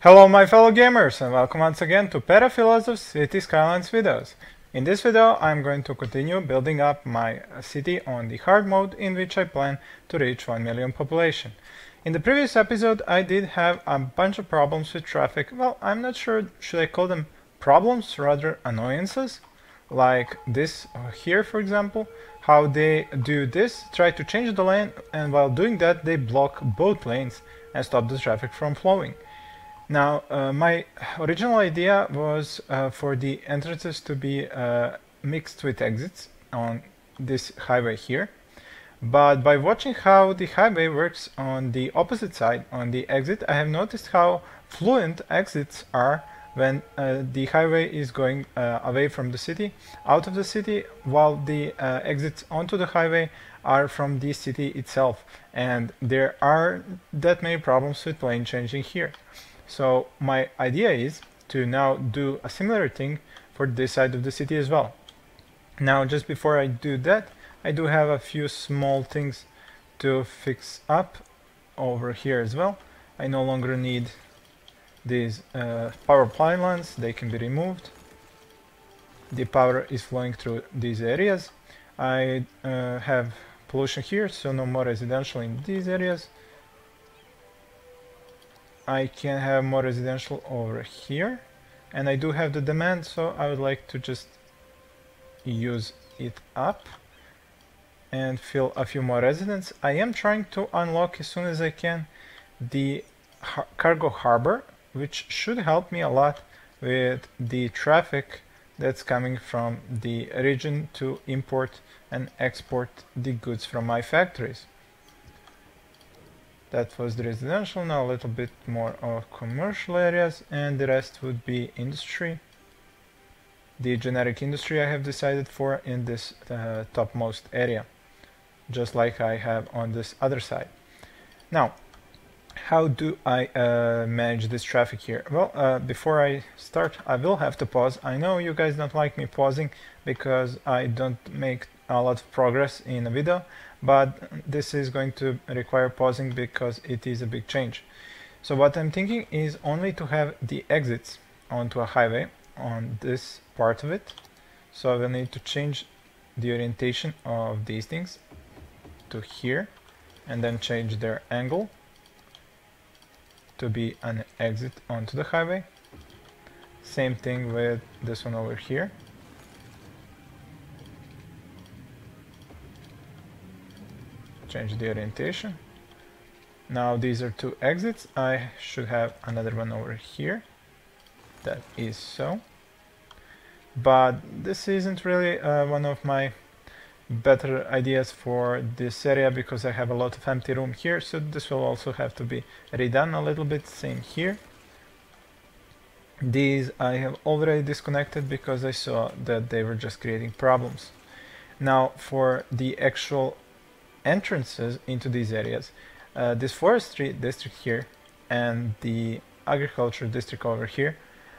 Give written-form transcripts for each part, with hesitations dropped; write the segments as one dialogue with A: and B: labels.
A: Hello my fellow gamers and welcome once again to Perafilozof's City Skylines videos. In this video I'm going to continue building up my city on the hard mode in which I plan to reach 1 million population. In the previous episode I did have a bunch of problems with traffic. Well, I'm not sure, should I call them problems, rather annoyances? Like this here, for example, how they do this, try to change the lane, and while doing that they block both lanes and stop the traffic from flowing. Now, my original idea was for the entrances to be mixed with exits on this highway here. But by watching how the highway works on the opposite side, on the exit, I have noticed how fluent exits are when the highway is going away from the city, out of the city, while the exits onto the highway are from the city itself. And there are that many problems with lane changing here. So my idea is to now do a similar thing for this side of the city as well. Now, just before I do that, I do have a few small things to fix up over here as well. I no longer need these power pylons, they can be removed. The power is flowing through these areas. I have pollution here, so no more residential in these areas. I can have more residential over here, and I do have the demand, so I would like to just use it up and fill a few more residents. I am trying to unlock as soon as I can the cargo harbor, which should help me a lot with the traffic that's coming from the region to import and export the goods from my factories. That was the residential. Now a little bit more of commercial areas, and the rest would be industry. The generic industry I have decided for in this topmost area, just like I have on this other side. Now, how do I manage this traffic here? Well, before I start, I will have to pause. I know you guys don't like me pausing because I don't make a lot of progress in a video, but this is going to require pausing because it is a big change. So what I'm thinking is only to have the exits onto a highway on this part of it. So I will need to change the orientation of these things to here, and then change their angle to be an exit onto the highway. Same thing with this one over here. Change the orientation. Now these are two exits. I should have another one over here. That is so. But this isn't really one of my better ideas for this area because I have a lot of empty room here, so this will also have to be redone a little bit. Same here. These I have already disconnected because I saw that they were just creating problems. Now for the actual entrances into these areas, this forestry district here and the agriculture district over here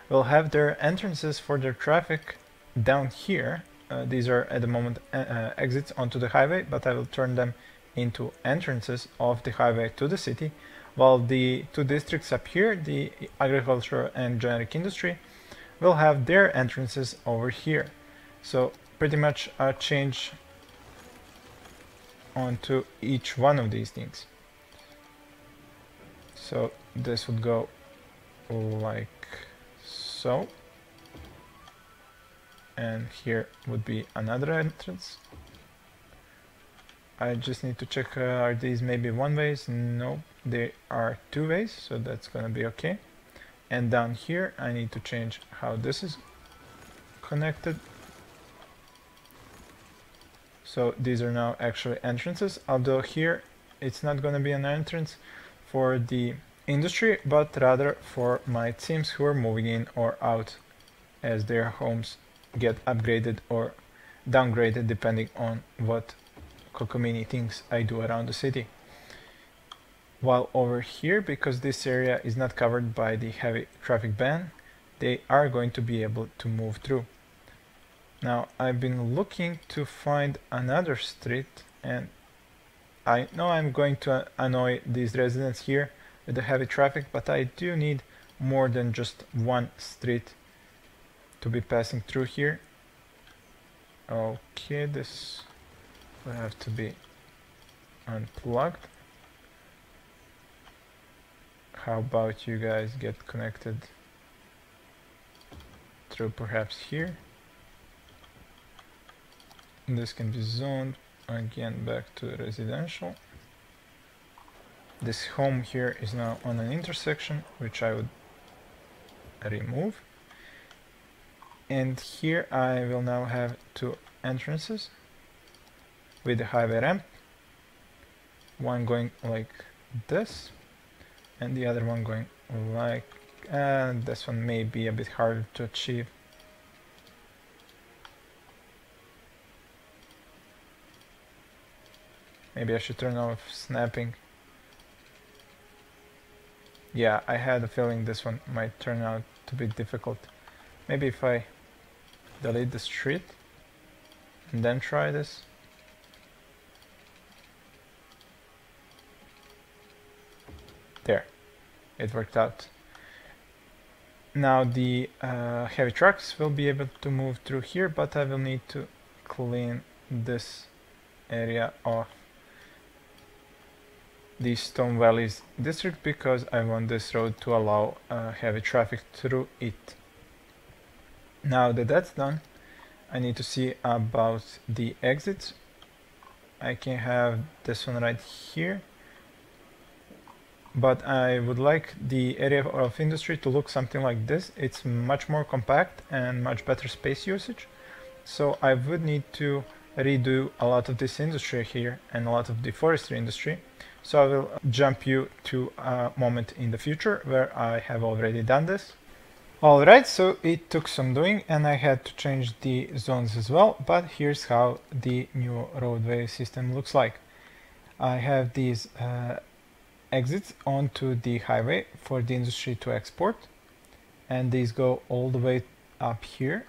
A: will have their entrances for their traffic down here. These are at the moment exits onto the highway, but I will turn them into entrances of the highway to the city, while the two districts up here, the agriculture and generic industry, will have their entrances over here. So pretty much a change onto each one of these things. So this would go like so, and here would be another entrance. I just need to check, are these maybe one ways? No, they are two ways, so that's gonna be okay. And down here I need to change how this is connected. So these are now actually entrances, although here it's not going to be an entrance for the industry, but rather for my teams who are moving in or out as their homes get upgraded or downgraded depending on what cockamini things I do around the city. While over here, because this area is not covered by the heavy traffic ban, they are going to be able to move through. Now I've been looking to find another street, and I know I'm going to annoy these residents here with the heavy traffic, but I do need more than just one street to be passing through here. Okay, this will have to be unplugged. How about you guys get connected through perhaps here? This can be zoned again back to residential. This home here is now on an intersection, which I would remove. And here I will now have two entrances with the highway ramp. One going like this, and the other one going like, this one may be a bit harder to achieve. Maybe I should turn off snapping. Yeah, I had a feeling this one might turn out to be difficult. Maybe if I delete the street and then try this. There, it worked out. Now the heavy trucks will be able to move through here, but I will need to clean this area off the Stone Valleys district because I want this road to allow heavy traffic through it. Now that that's done, I need to see about the exits. I can have this one right here, but I would like the area of industry to look something like this. It's much more compact and much better space usage. So I would need to redo a lot of this industry here and a lot of the forestry industry. So I will jump you to a moment in the future where I have already done this. Alright, so it took some doing and I had to change the zones as well, but here's how the new roadway system looks like. I have these exits onto the highway for the industry to export, and these go all the way up here.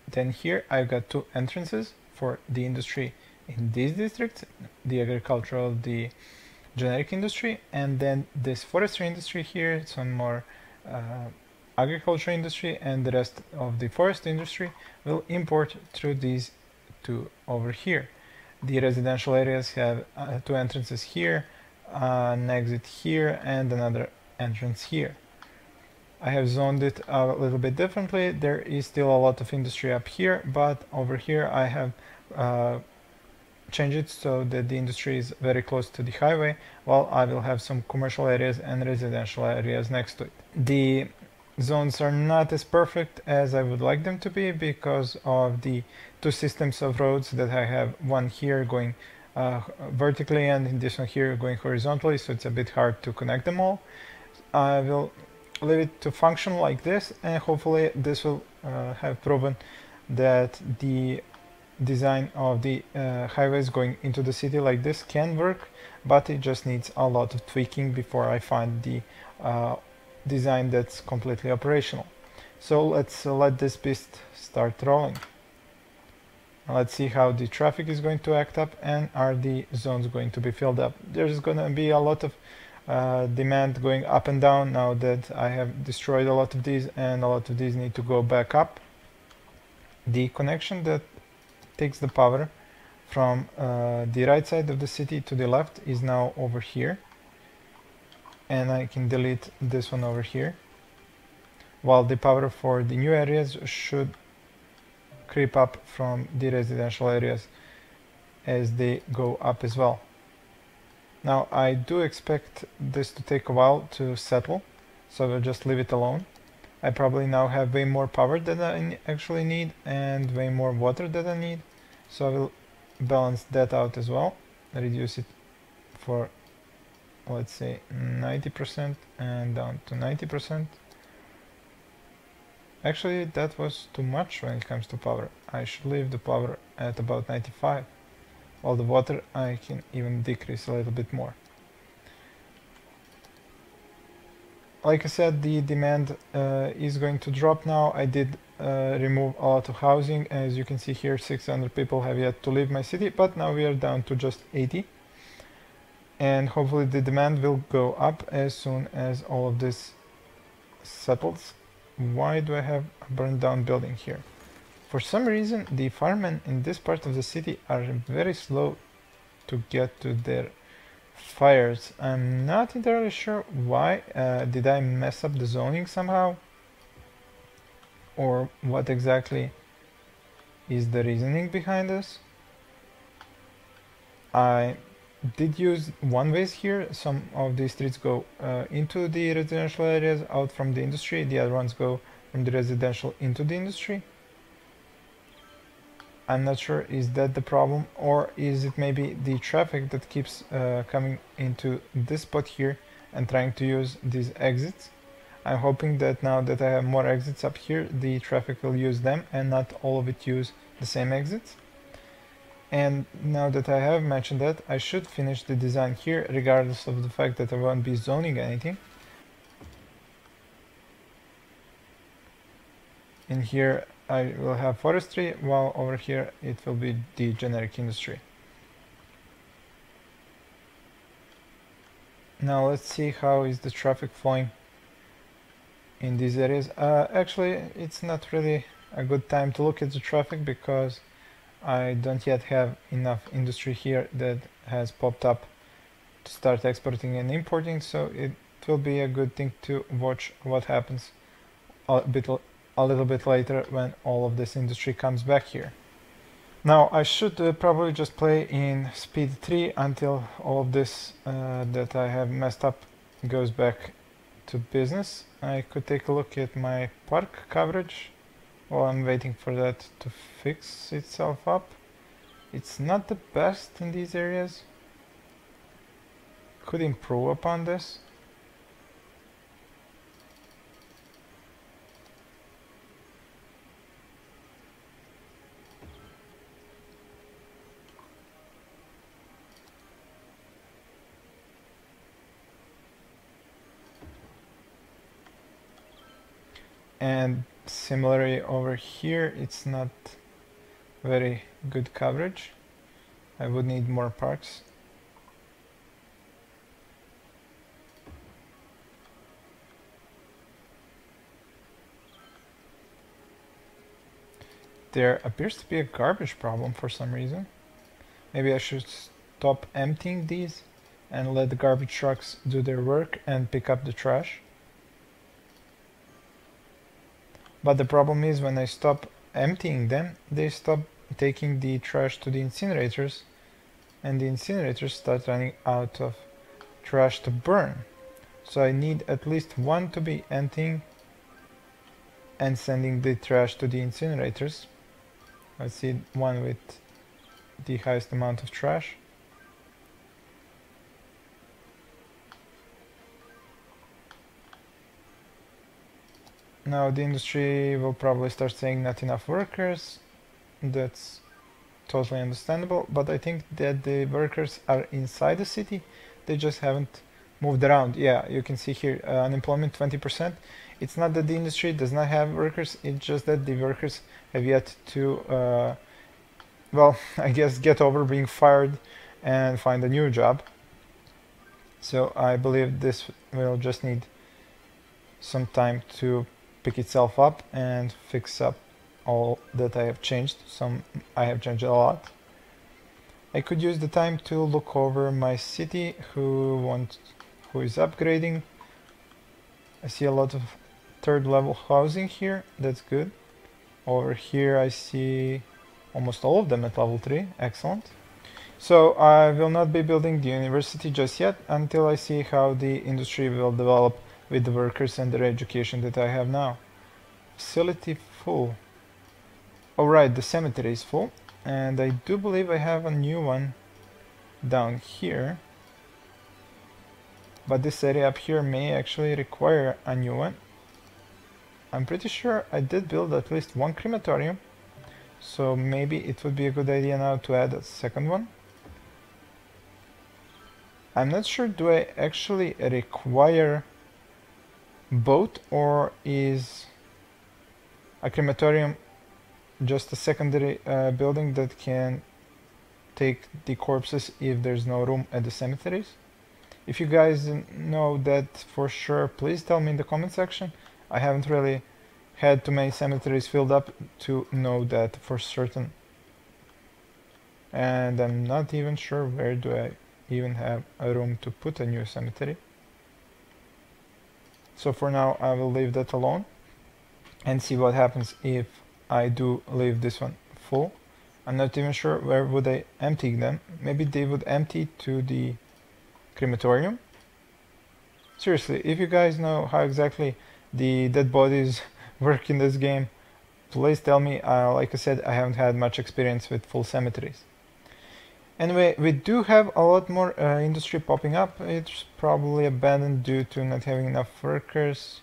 A: Then here I've got two entrances for the industry in these districts, the agricultural, the generic industry, and then this forestry industry here, some more agriculture industry, and the rest of the forest industry will import through these two over here. The residential areas have two entrances here, an exit here, and another entrance here. I have zoned it a little bit differently. There is still a lot of industry up here, but over here I have changed it so that the industry is very close to the highway, while I will have some commercial areas and residential areas next to it. The zones are not as perfect as I would like them to be because of the two systems of roads that I have, one here going vertically and this one here going horizontally, so it's a bit hard to connect them all. I will leave it to function like this, and hopefully this will have proven that the design of the highways going into the city like this can work, but it just needs a lot of tweaking before I find the design that's completely operational. So let's let this beast start rolling. Let's see how the traffic is going to act up and are the zones going to be filled up. There's going to be a lot of demand going up and down now that I have destroyed a lot of these, and a lot of these need to go back up. The connection that takes the power from the right side of the city to the left is now over here, and I can delete this one over here, while the power for the new areas should creep up from the residential areas as they go up as well. Now I do expect this to take a while to settle, so we'll just leave it alone. I probably now have way more power than I actually need and way more water than I need, so I will balance that out as well, reduce it for, let's say, 90% and down to 90%. Actually, that was too much when it comes to power. I should leave the power at about 95. While the water I can even decrease a little bit more. Like I said, the demand is going to drop now. I did remove a lot of housing. As you can see here, 600 people have yet to leave my city, but now we are down to just 80. And hopefully the demand will go up as soon as all of this settles. Why do I have a burned down building here? For some reason, the firemen in this part of the city are very slow to get to their fires. I'm not entirely sure why. Did I mess up the zoning somehow? Or what exactly is the reasoning behind this? I did use one ways here. Some of these streets go into the residential areas, out from the industry. The other ones go from the residential into the industry. I'm not sure, is that the problem, or is it maybe the traffic that keeps coming into this spot here and trying to use these exits? I'm hoping that now that I have more exits up here, the traffic will use them and not all of it use the same exits. And now that I have mentioned that, I should finish the design here, regardless of the fact that I won't be zoning anything. In here I will have forestry, while over here it will be the generic industry. Now let's see how is the traffic flowing in these areas. Actually, it's not really a good time to look at the traffic because I don't yet have enough industry here that has popped up to start exporting and importing, so it will be a good thing to watch what happens a little bit later when all of this industry comes back here. Now I should probably just play in speed 3 until all of this that I have messed up goes back to business. I could take a look at my park coverage while I'm waiting for that to fix itself up. It's not the best in these areas. Could improve upon this. And similarly over here, it's not very good coverage. I would need more parks. There appears to be a garbage problem for some reason. Maybe I should stop emptying these and let the garbage trucks do their work and pick up the trash. But the problem is when I stop emptying them, they stop taking the trash to the incinerators, and the incinerators start running out of trash to burn. So I need at least one to be emptying and sending the trash to the incinerators. I see one with the highest amount of trash. Now the industry will probably start saying not enough workers. That's totally understandable, but I think that the workers are inside the city. They just haven't moved around. Yeah, you can see here unemployment 20%. It's not that the industry does not have workers, it's just that the workers have yet to, well, I guess get over being fired and find a new job. So I believe this will just need some time to pick itself up and fix up all that I have changed. I have changed a lot. I could use the time to look over my city who is upgrading. I see a lot of third level housing here. That's good. Over here I see almost all of them at level 3. Excellent. So I will not be building the university just yet until I see how the industry will develop with the workers and their education that I have now. Facility full. Alright, the cemetery is full, and I do believe I have a new one down here. But this area up here may actually require a new one. I'm pretty sure I did build at least one crematorium, so maybe it would be a good idea now to add a second one. I'm not sure, do I actually require both, or is a crematorium just a secondary building that can take the corpses if there's no room at the cemeteries? If you guys know that for sure, please tell me in the comment section. I haven't really had too many cemeteries filled up to know that for certain. And I'm not even sure where do I even have a room to put a new cemetery. So for now I will leave that alone and see what happens if I do leave this one full. I'm not even sure where would I empty them. Maybe they would empty to the crematorium. Seriously, if you guys know how exactly the dead bodies work in this game, please tell me. Like I said, I haven't had much experience with full cemeteries. Anyway, we do have a lot more industry popping up. It's probably abandoned due to not having enough workers.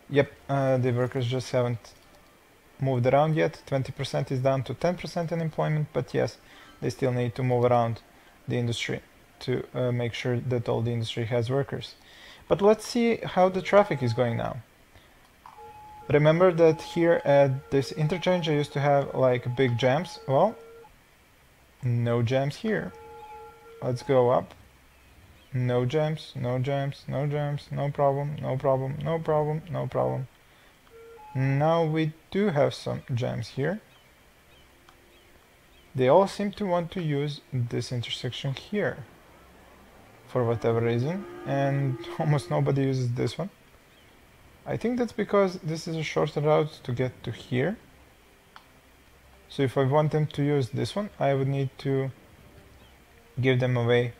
A: Yep, the workers just haven't moved around yet. 20% is down to 10% unemployment, but yes, they still need to move around the industry to make sure that all the industry has workers. But let's see how the traffic is going now. Remember that here at this interchange I used to have like big jams? Well, no jams here. Let's go up. No jams, no jams, no jams, no problem, no problem, no problem, no problem. Now we do have some jams here. They all seem to want to use this intersection here for whatever reason, and almost nobody uses this one. I think that's because this is a shorter route to get to here. So if I want them to use this one, I would need to give them a way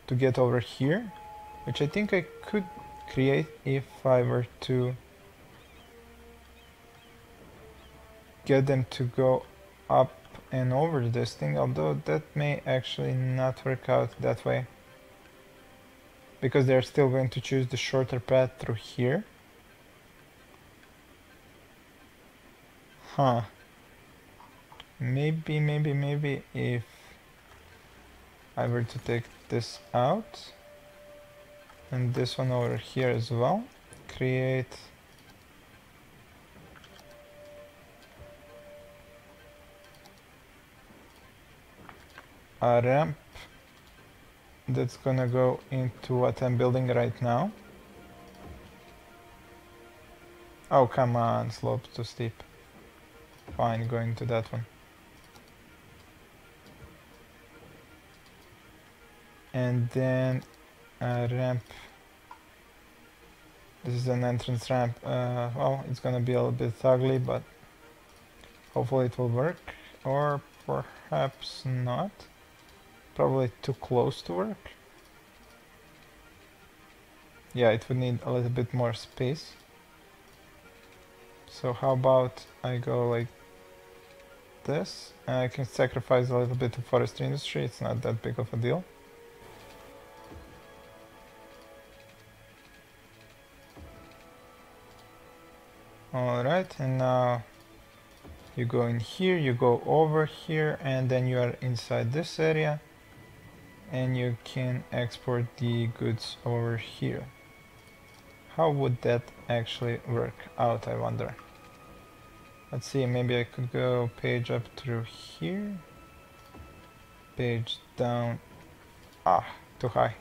A: to get over here, which I think I could create if I were to get them to go up and over this thing, although that may actually not work out that way, because they're still going to choose the shorter path through here. Huh. Maybe if I were to take this out and this one over here as well, create a ramp that's gonna go into what I'm building right now. Oh, come on, slope's too steep. Fine, going to that one. And then a ramp. This is an entrance ramp. Well, it's gonna be a little bit ugly, but hopefully it will work. Or perhaps not. Probably too close to work. Yeah, it would need a little bit more space. So how about I go like this? I can sacrifice a little bit of forestry industry, it's not that big of a deal. Alright, and now you go in here, you go over here, and then you are inside this area, and you can export the goods over here. How would that actually work out, I wonder? Let's see, maybe I could go page up through here, page down. Ah, too high,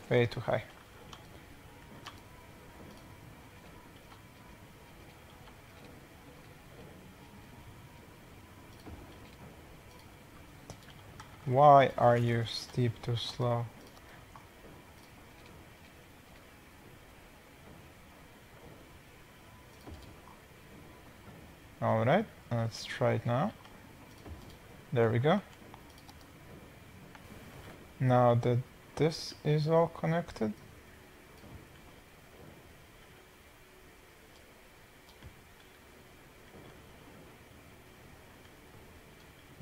A: way too high. Why are you steep too slow? Alright, let's try it now. There we go. Now that this is all connected,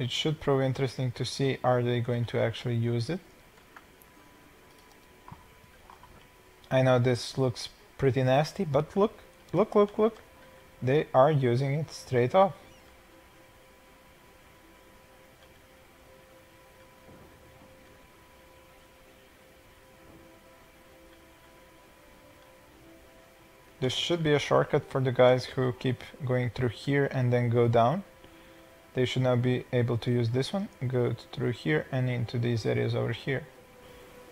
A: it should prove interesting to see, are they going to actually use it? I know this looks pretty nasty, but look. They are using it straight off. This should be a shortcut for the guys who keep going through here and then go down. They should now be able to use this one, go through here and into these areas over here.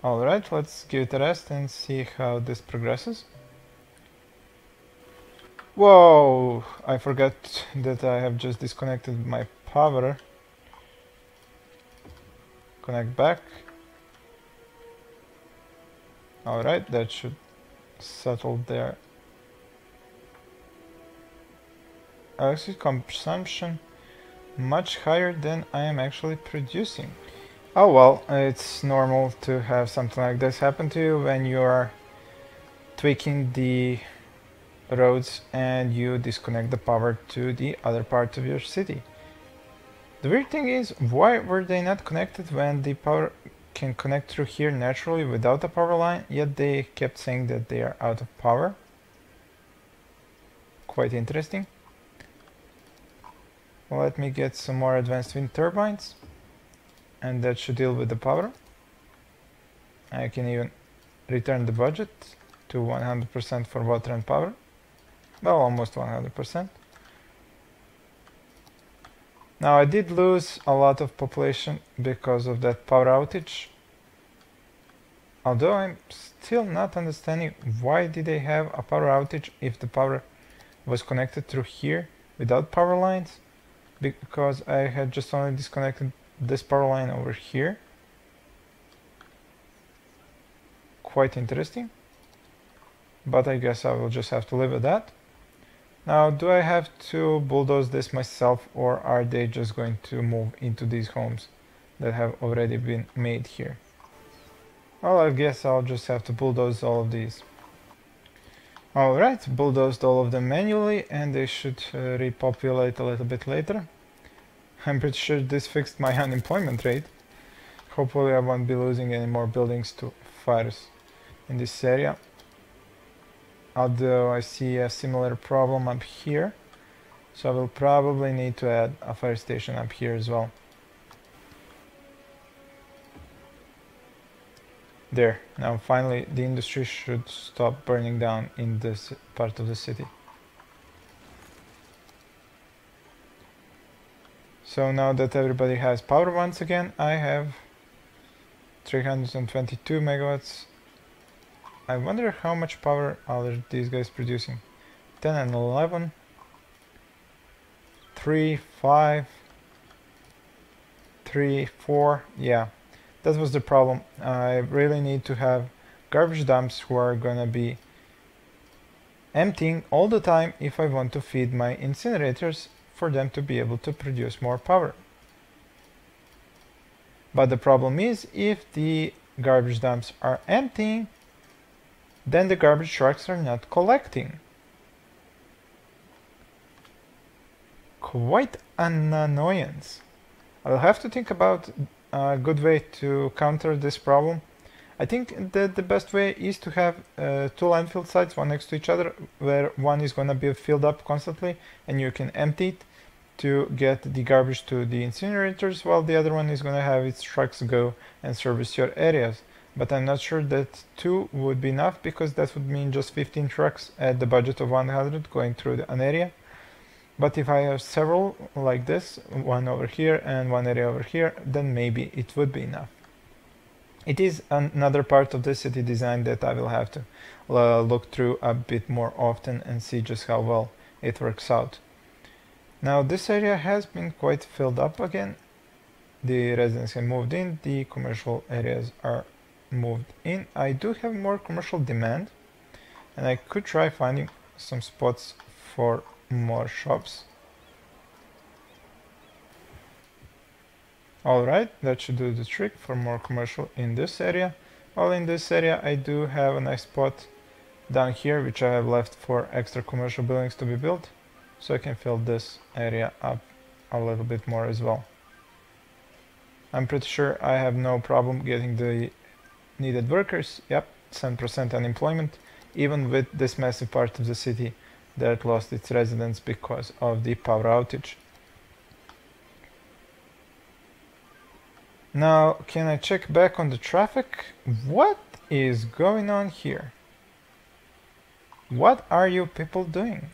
A: Alright, let's give it a rest and see how this progresses. Whoa! I forgot that I have just disconnected my power. Connect back. Alright, that should settle there. Electricity consumption much higher than I am actually producing. Oh well, it's normal to have something like this happen to you when you are tweaking the roads and you disconnect the power to the other part of your city. The weird thing is, why were they not connected when the power can connect through here naturally without a power line, yet they kept saying that they are out of power? Quite interesting. Let me get some more advanced wind turbines, and that should deal with the power. I can even return the budget to 100% for water and power. Well, almost 100%. Now I did lose a lot of population because of that power outage. Although I'm still not understanding why did they have a power outage if the power was connected through here without power lines, because I had just only disconnected this power line over here. Quite interesting, but I guess I will just have to live with that. Now, do I have to bulldoze this myself, or are they just going to move into these homes that have already been made here? Well, I guess I'll just have to bulldoze all of these. Alright, bulldozed all of them manually, and they should repopulate a little bit later. I'm pretty sure this fixed my unemployment rate. Hopefully I won't be losing any more buildings to fires in this area. Although I see a similar problem up here, so I will probably need to add a fire station up here as well. There, now finally the industry should stop burning down in this part of the city. So now that everybody has power once again, I have 322 megawatts. I wonder how much power are these guys producing. 10 and 11. 3, 5. 3, 4. Yeah, that was the problem. I really need to have garbage dumps who are gonna be emptying all the time if I want to feed my incinerators for them to be able to produce more power. But the problem is, if the garbage dumps are emptying, then the garbage trucks are not collecting. Quite an annoyance. I'll have to think about a good way to counter this problem. I think that the best way is to have two landfill sites, one next to each other, where one is going to be filled up constantly and you can empty it to get the garbage to the incinerators, while the other one is going to have its trucks go and service your areas. But I'm not sure that 2 would be enough, because that would mean just 15 trucks at the budget of 100 going through an area. But if I have several like this, one over here and one area over here, then maybe it would be enough. It is another part of the city design that I will have to look through a bit more often and see just how well it works out. Now this area has been quite filled up again. The residents have moved in, the commercial areas are moved in. I do have more commercial demand, and I could try finding some spots for more shops. Alright, that should do the trick for more commercial in this area. While in this area I do have a nice spot down here which I have left for extra commercial buildings to be built, so I can fill this area up a little bit more as well. I'm pretty sure I have no problem getting the needed workers. Yep, 7% unemployment, even with this massive part of the city that lost its residents because of the power outage. Now, can I check back on the traffic? What is going on here? What are you people doing?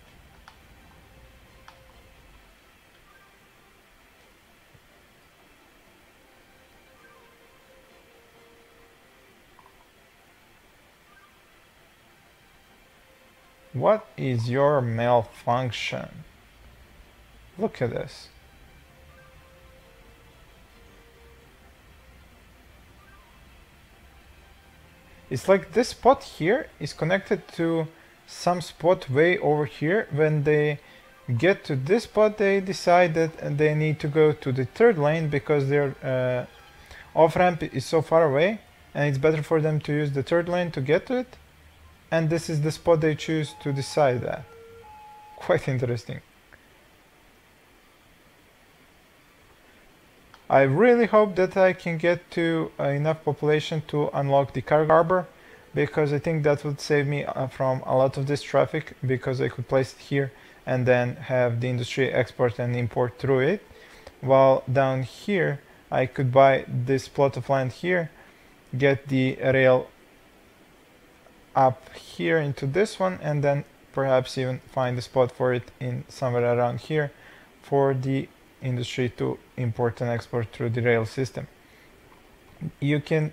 A: What is your malfunction? Look at this. It's like this spot here is connected to some spot way over here. When they get to this spot, they decide that they need to go to the third lane because their off-ramp is so far away, and it's better for them to use the third lane to get to it. And this is the spot they choose to decide that. Quite interesting. I really hope that I can get to enough population to unlock the cargo harbor, because I think that would save me from a lot of this traffic, because I could place it here and then have the industry export and import through it. While down here I could buy this plot of land here, get the rail up here into this one, and then perhaps even find a spot for it in somewhere around here for the industry to import and export through the rail system. You can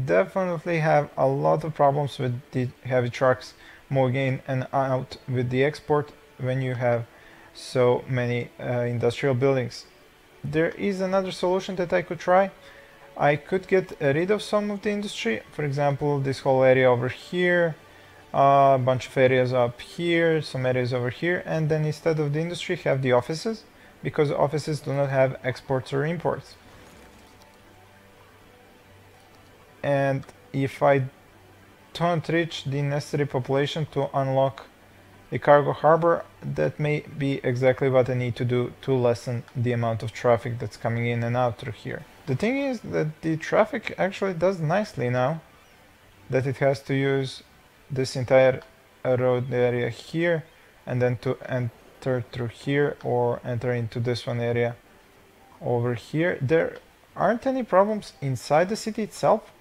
A: definitely have a lot of problems with the heavy trucks moving in and out with the export when you have so many industrial buildings. There is another solution that I could try. I could get rid of some of the industry, for example this whole area over here, a bunch of areas up here, some areas over here, and then instead of the industry have the offices, because offices do not have exports or imports. And if I don't reach the necessary population to unlock the cargo harbor, that may be exactly what I need to do to lessen the amount of traffic that's coming in and out through here. The thing is that the traffic actually does nicely now that it has to use this entire road area here and then to enter through here or enter into this one area over here. There aren't any problems inside the city itself.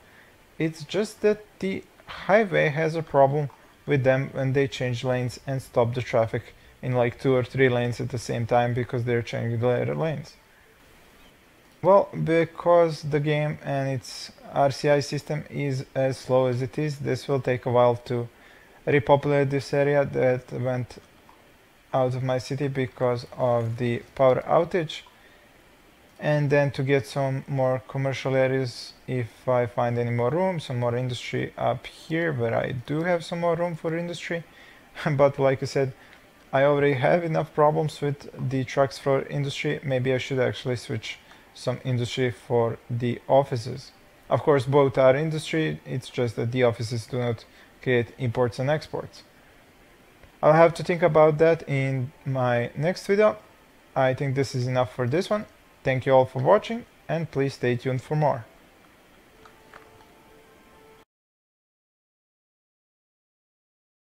A: It's just that the highway has a problem with them when they change lanes and stop the traffic in like 2 or 3 lanes at the same time because they're changing the lanes. Well, because the game and its RCI system is as slow as it is, this will take a while to repopulate this area that went out of my city because of the power outage, and then to get some more commercial areas if I find any more room, some more industry up here where I do have some more room for industry. But like I said, I already have enough problems with the trucks for industry. Maybe I should actually switch some industry for the offices. Of course both are industry, it's just that the offices do not create imports and exports. I'll have to think about that in my next video. I think this is enough for this one. Thank you all for watching, and please stay tuned for more.